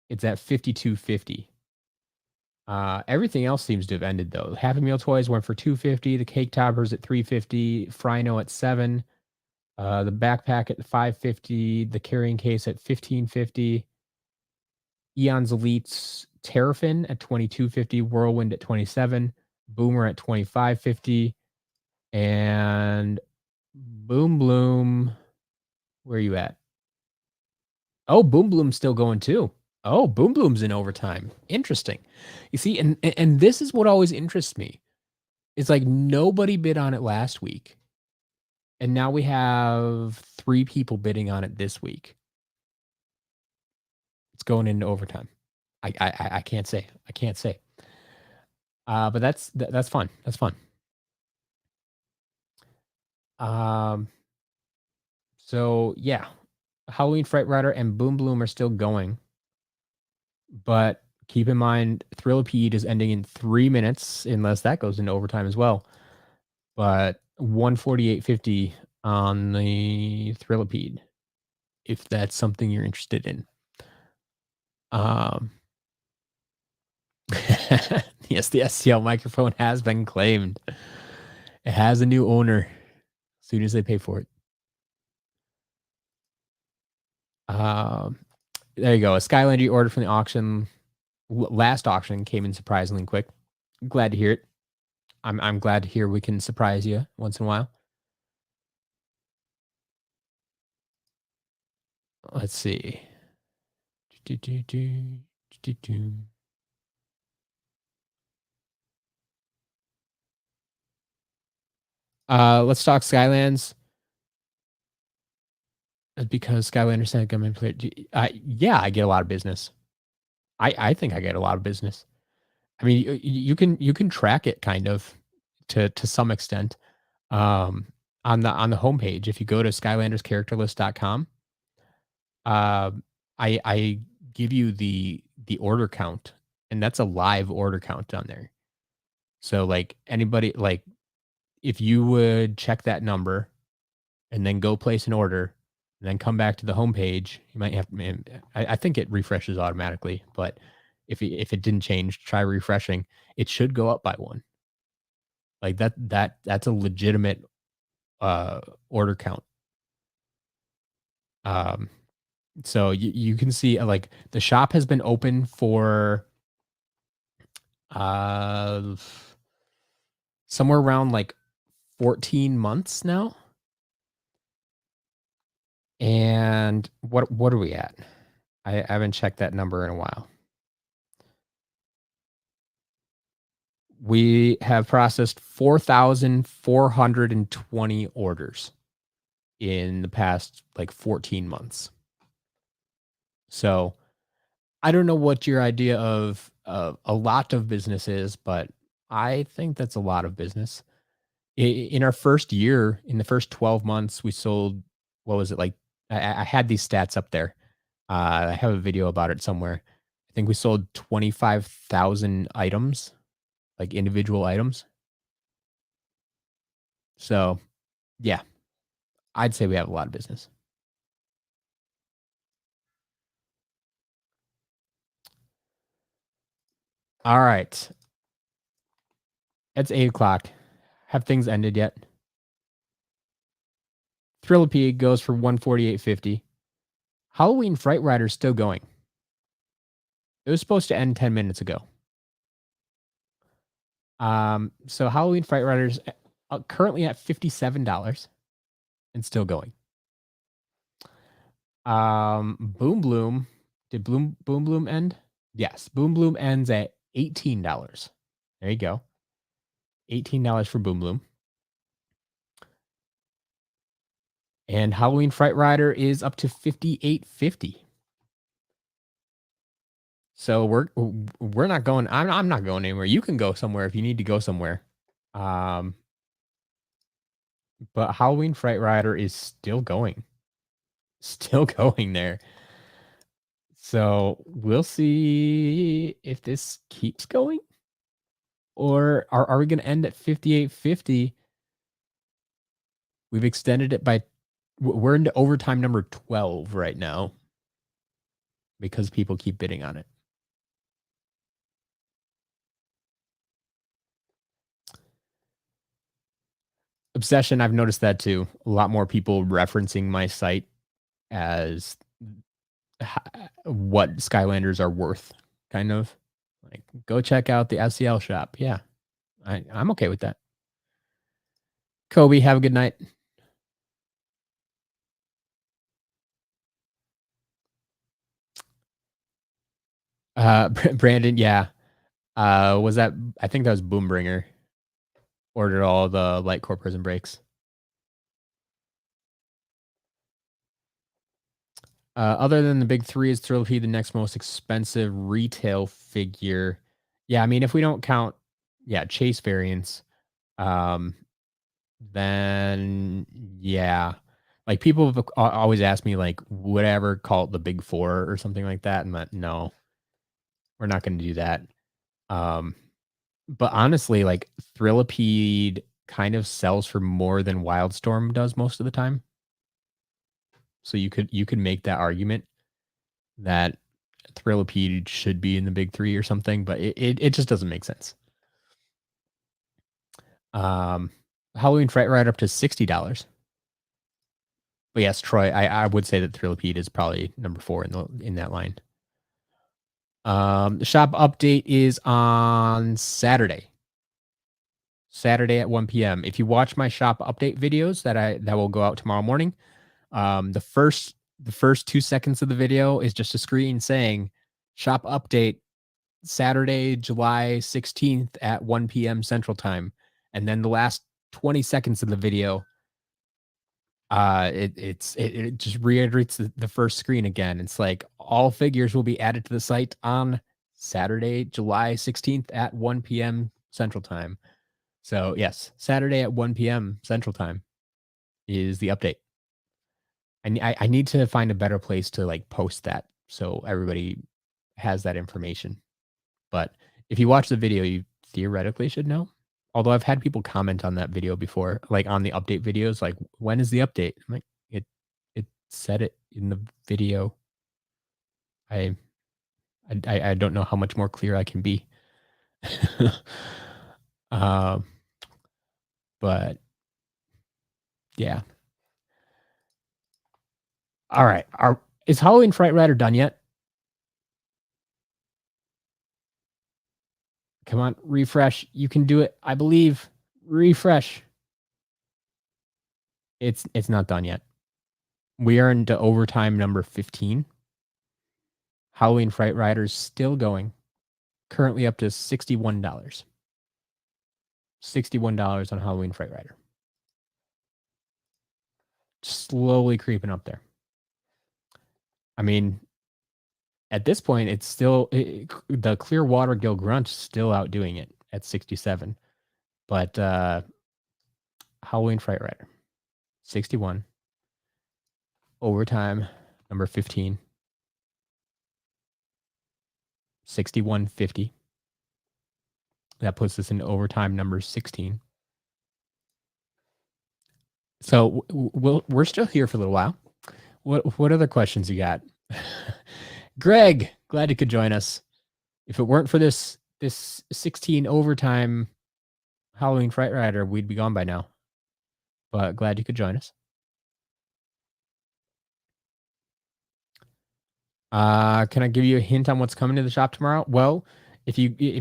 It's at 52.50. Everything else seems to have ended though. Happy Meal toys went for 250. The cake toppers at 350. Frino at 7. The backpack at 550. The carrying case at 1550. Eon's Elites Terrafin at 2250. Whirlwind at 27. Boomer at 2550. And Boom Bloom. Where are you at? Oh, Boom Bloom's still going too. Oh, Boom Bloom's in overtime. Interesting. You see, and this is what always interests me. It's like nobody bid on it last week, and now we have 3 people bidding on it this week. It's going into overtime. I can't say. I can't say. But that's fun. That's fun. Um, so yeah, Halloween Fright Rider and Boom Bloom are still going, but keep in mind Thrillipede is ending in 3 minutes unless that goes into overtime as well. But 148.50 on the Thrillipede, if that's something you're interested in. Um, yes, the STL microphone has been claimed. It has a new owner as soon as they pay for it. Um, there you go. A Skylander you ordered from the auction. Last auction came in surprisingly quick. Glad to hear it. I'm glad to hear we can surprise you once in a while. Let's see. Let's talk Skylands. Because Skylanders said come and play. Yeah, I get a lot of business. I think I get a lot of business. I mean, you can track it kind of to some extent. On the homepage, if you go to skylanderscharacterlist.com, I give you the order count, and that's a live order count on there. So like anybody like if you would check that number and then go place an order and then come back to the homepage, you might have I think it refreshes automatically, but if it didn't change, try refreshing. It should go up by 1. Like that's a legitimate order count. Um so you can see like the shop has been open for uh somewhere around like 14 months now. And what are we at? I haven't checked that number in a while. We have processed 4,420 orders in the past like 14 months. So I don't know what your idea of a lot of business is, but I think that's a lot of business. In our first year, in the first 12 months, we sold, what was it like? I had these stats up there. I have a video about it somewhere. I think we sold 25,000 items, like individual items. So yeah, I'd say we have a lot of business. All right. It's 8 o'clock. Have things ended yet? Thrillipede goes for 148.50. Halloween Fright Rider's still going. It was supposed to end 10 minutes ago. So Halloween Fright Rider's currently at $57 and still going. Boom Bloom. Did Boom Bloom end? Yes, Boom Bloom ends at $18. There you go. $18 for Boom Bloom. And Halloween Fright Rider is up to $58.50. So we're not going. I'm not going anywhere. You can go somewhere if you need to go somewhere. But Halloween Fright Rider is still going. Still going there. So we'll see if this keeps going. Or are we going to end at 58.50? We've extended it by, we're into overtime number 12 right now because people keep bidding on it. Obsession, I've noticed that too. A lot more people referencing my site as what Skylanders are worth, kind of. Like, go check out the SCL shop. Yeah, I'm okay with that. Kobe, have a good night. Brandon, yeah. Was that, I think that was Boombringer. Ordered all the Light Core Prison Breaks. Other than the big three, is Thrillipede the next most expensive retail figure? Yeah, I mean, if we don't count, Chase variants, then yeah. Like, people have always asked me, like, would I ever call it the big four or something like that? And that, no, we're not going to do that. But honestly, like, Thrillipede kind of sells for more than Wildstorm does most of the time. So you could make that argument that Thrillipede should be in the big three or something, but it just doesn't make sense. Halloween Fright Ride up to $60. But yes, Troy, I would say that Thrillipede is probably number 4 in that line. The shop update is on Saturday. Saturday at 1 p.m. If you watch my shop update videos that will go out tomorrow morning, the first 2 seconds of the video is just a screen saying shop update Saturday, July 16th at 1 p.m. Central Time. And then the last 20 seconds of the video, it just reiterates the first screen again. It's like, all figures will be added to the site on Saturday, July 16th at 1 p.m. Central Time. So yes, Saturday at 1 p.m. Central Time is the update. I need to find a better place to, like, post that so everybody has that information. But if you watch the video, you theoretically should know. Although I've had people comment on that video before, like on the update videos, like, when is the update? I'm like, it said it in the video. I don't know how much more clear I can be. But yeah. All right. Is Halloween Fright Rider done yet? Come on, refresh. You can do it. I believe. Refresh. It's not done yet. We are into overtime number 15. Halloween Fright Rider's still going. Currently up to $61. $61 on Halloween Fright Rider. Slowly creeping up there. I mean, at this point, it's still the Clearwater Gill Grunt still outdoing it at 67. But Halloween Fright Rider, 61. Overtime number 15. 61.50. That puts us in overtime number 16. So we're still here for a little while. What other questions you got? Greg, glad you could join us. If it weren't for this 16 overtime Halloween Fright Rider, we'd be gone by now. But glad you could join us. Can I give you a hint on what's coming to the shop tomorrow? Well, if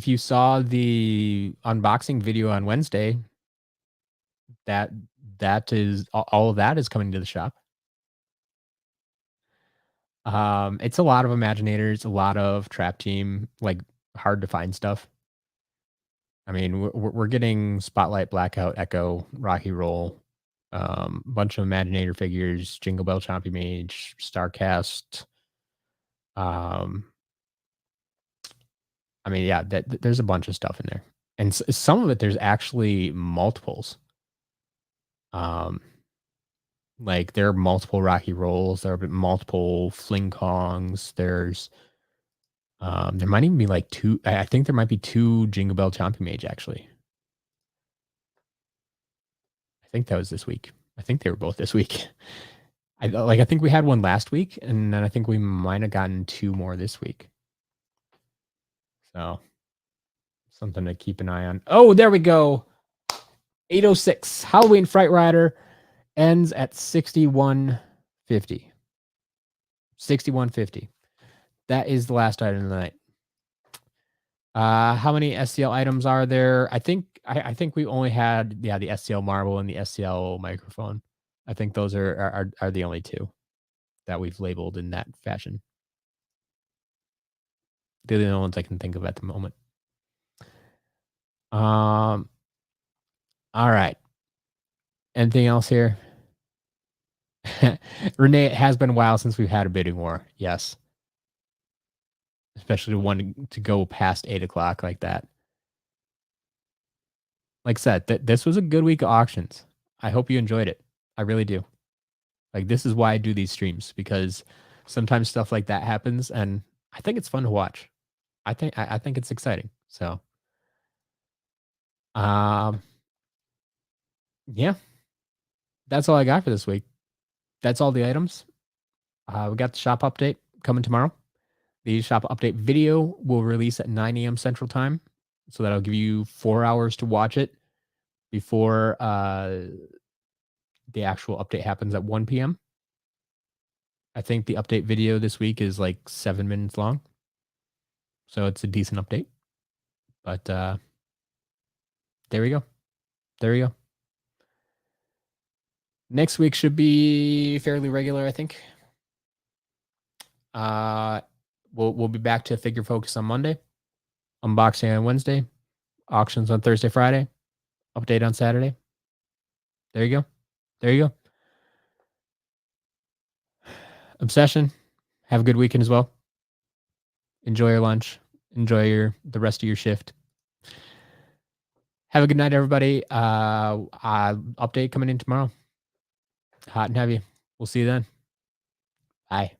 you saw the unboxing video on Wednesday, that that is all of that is coming to the shop. It's a lot of Imaginators, a lot of Trap Team, like hard to find stuff. I mean, we're getting Spotlight, Blackout, Echo, Rocky Roll, bunch of Imaginator figures, Jingle Bell, Chompy Mage, Starcast. Um, I mean, yeah, there's a bunch of stuff in there, and some of it there's actually multiples. Um, like there are multiple Rocky Rolls, there are multiple Fling Kongs. There might even be like two. I think there might be two Jingle Bell Chompy Mage actually. I think that was this week. I think they were both this week. I think we had one last week, and then I think we might have gotten two more this week. So something to keep an eye on. Oh, there we go. 806 Halloween Fright Rider ends at 6150. 6150. That is the last item of the night. How many SCL items are there? I think we only had the SCL marble and the SCL microphone. I think those are the only two that we've labeled in that fashion. They're the only ones I can think of at the moment. All right. Anything else here? Renee, it has been a while since we've had a bidding war. Yes. Especially one to go past 8 o'clock like that. Like I said, this was a good week of auctions. I hope you enjoyed it. I really do. Like this is why I do these streams, because sometimes stuff like that happens and I think it's fun to watch. I think it's exciting. So um yeah, that's all I got for this week. That's all the items. We got the shop update coming tomorrow. The shop update video will release at 9 a.m. Central Time. So that'll give you 4 hours to watch it before the actual update happens at 1 p.m. I think the update video this week is like 7 minutes long. So it's a decent update. But there we go. There we go. Next week should be fairly regular, I think. We'll be back to Figure Focus on Monday, unboxing on Wednesday, auctions on Thursday, Friday, update on Saturday. There you go. There you go. Obsession. Have a good weekend as well. Enjoy your lunch. Enjoy the rest of your shift. Have a good night, everybody. Update coming in tomorrow. Hot and heavy. We'll see you then. Bye.